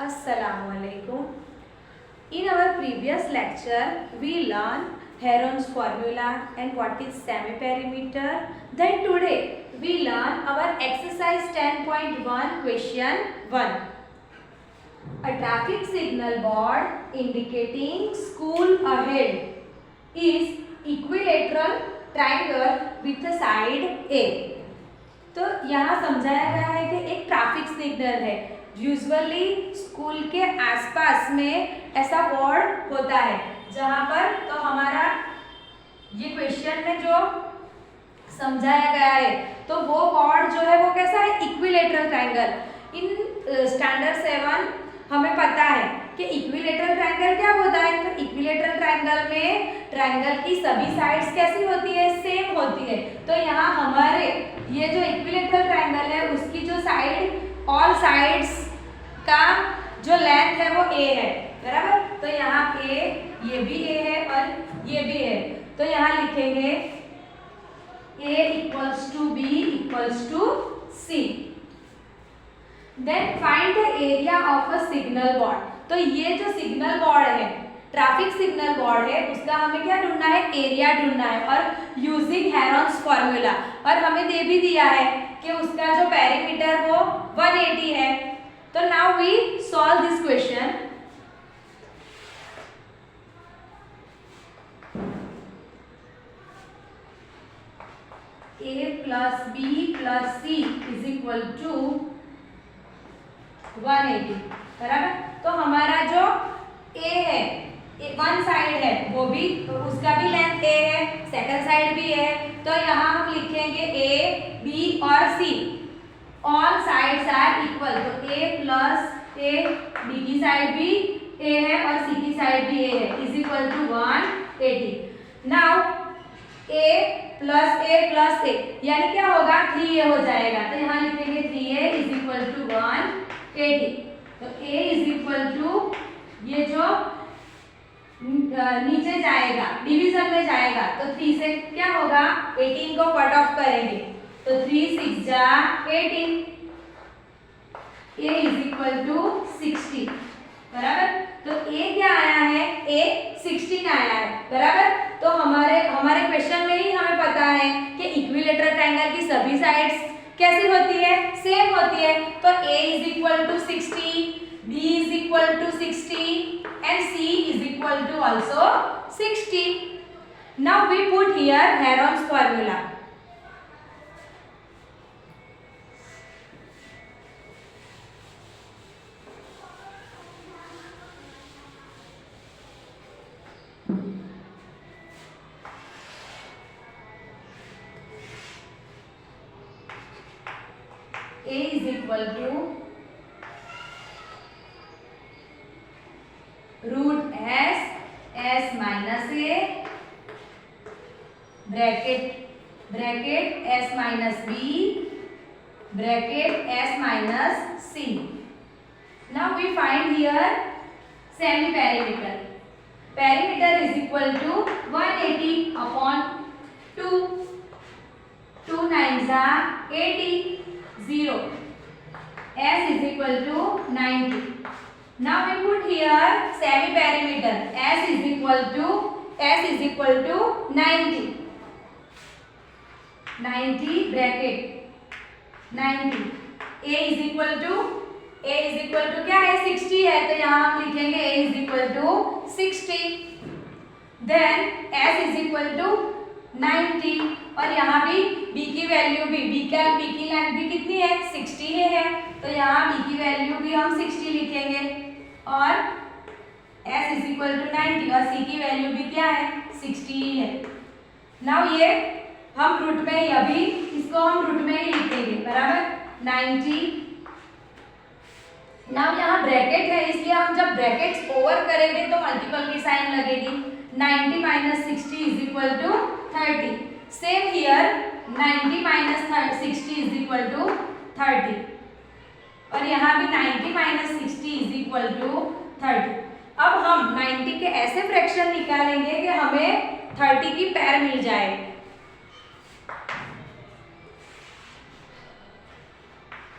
Assalamualaikum. In our previous lecture, we learned Heron's formula and what is semi-perimeter. Then today, we learn our exercise 10.1 question 1. A traffic signal board indicating school ahead is equilateral triangle with a side A. तो यहाँ समझाया गया है कि एक traffic signal है। Usually school के आसपास में ऐसा बोर्ड होता है जहाँ पर तो हमारा ये क्वेश्चन में जो समझाया गया है तो वो बोर्ड जो है वो कैसा है, इक्विलेटरल ट्रायंगल। इन स्टैंडर्ड 7 हमें पता है कि इक्विलेटरल ट्रायंगल क्या होता है। तो इक्विलेटरल ट्रायंगल में ट्रायंगल की सभी साइड्स कैसी होती है, सेम होती है। तो यहाँ हमारे ये जो इक्विलेटरल ट्रायंगल है उसकी जो साइड, ऑल साइड्स का जो लेंथ है वो a है, बराबर। तो यहाँ a, ये भी a है और ये भी है। तो यहाँ लिखेंगे a equals to b equals to c। Then find the area of a signal board. तो ये जो सिग्नल बोर्ड है, ट्रैफिक सिग्नल बोर्ड है, उसका हमें क्या ढूंढना है, एरिया ढूंढना है और यूजिंग हेरॉन्स फॉर्मूला। और हमें दे भी दिया है कि उसका जो पेरीमीटर वो 180 है। तो now we solve this question. a plus b plus c is equal to 180, बराबर। तो हमारा जो a है, वन साइड है वो भी, उसका भी लेंथ a है, सेकंड साइड भी है। तो यहाँ हम लिखेंगे a, b और c, all sides are equal. तो a प्लस a, b की साइड भी a है और c की साइड भी a है, is equal to 180। Now a plus a यानी क्या होगा, 3a हो जाएगा। तो यहाँ लिखेंगे 3a इज इक्वल टू 180। तो a इज इक्वल टू ये जो नीचे जाएगा, डिवीजन में जाएगा, तो 3 से क्या होगा, 18 को कट ऑफ करेंगे। तो 3 6 जा 18, a इज इक्वल टू 60, बराबर। तो a क्या आया है, a 16 आया है, बराबर। तो हमारे क्वेश्चन में ही हमें पता है कि इक्विलेटरल ट्रायंगल की सभी साइड्स कैसी होती है, सेम होती है। तो a is equal to 60, b is equal to 60 and c is equal to also 60. Now we put here Heron's formula. A is equal to root s minus a bracket s minus b bracket s minus c। Now we find here semi perimeter. Perimeter is equal to 180 upon 2, 2 9 जा 80, 0, s is equal to 90. Now we put here semi perimeter. S is equal to 90. 90 bracket 90. A is equal to क्या है, 60 है। तो यहाँ हम लिखेंगे A is equal to 60. Then S is equal to 90 और यहाँ भी B की वैल्यू भी, B की लेंथ भी कितनी है, 60 है। तो यहाँ B की वैल्यू भी हम 60 लिखेंगे और S इज इक्वल टू 90 और C की वैल्यू भी क्या है, 60 ही है। नाउ ये हम रूट में ही, अभी इसको हम रूट में ही लिखेंगे, बराबर 90। नाउ यहाँ ब्रैकेट है, इसलिए हम जब ब्रैकेट्स ओवर करेंगे तो मल्टीपल की साइन लगेगी। 90 minus 60 is equal to 30। Same here 90 minus 60 is equal to 30 और यहाँ भी 90 माइनस 60 इज इक्वल टू 30। अब हम 90 के ऐसे फ्रैक्शन निकालेंगे कि हमें 30 की पैर मिल जाए।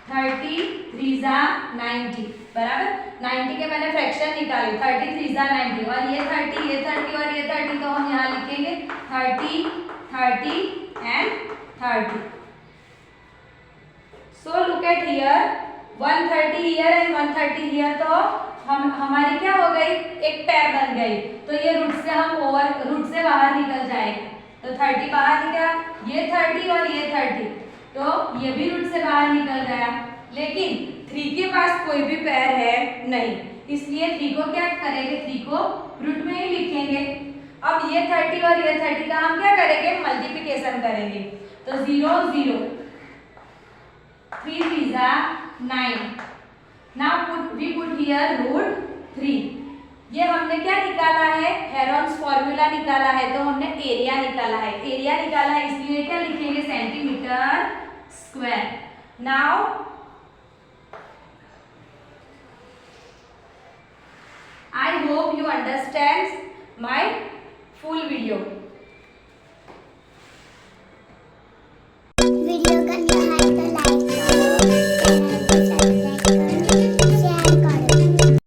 30 3 जा 90, बराबर। 90 के मैंने फ्रैक्शन निकाली, 30 3 जा 90 और ये 30 और ये 30, तो हम यहाँ लिखेंगे 30 30 and 30. So look at here, 130 here and 130 here, तो हम हमारी क्या हो गई, एक पैर बन गई. तो ये रूट से हम रूट से बाहर निकल जाएंगे. तो 30 बाहर निकला, ये 30 और ये 30, तो ये भी रूट से बाहर निकल गया. लेकिन 3 के पास कोई भी पैर है नहीं, इसलिए 3 को क्या करेंगे, 3 को रूट में ही लिखेंगे. अब ये 30 और ये 30 का हम क्या करेंगे, मल्टीप्लिकेशन करेंगे. तो 0 0, 3 3 जा 9. Now we put here root 3. ये हमने क्या निकाला है, हेरोन्स फॉर्मूला निकाला है, तो हमने एरिया निकाला है. एरिया निकाला है इसलिए क्या लिखेंगे, centimetre square. Now I hope you understand my full video.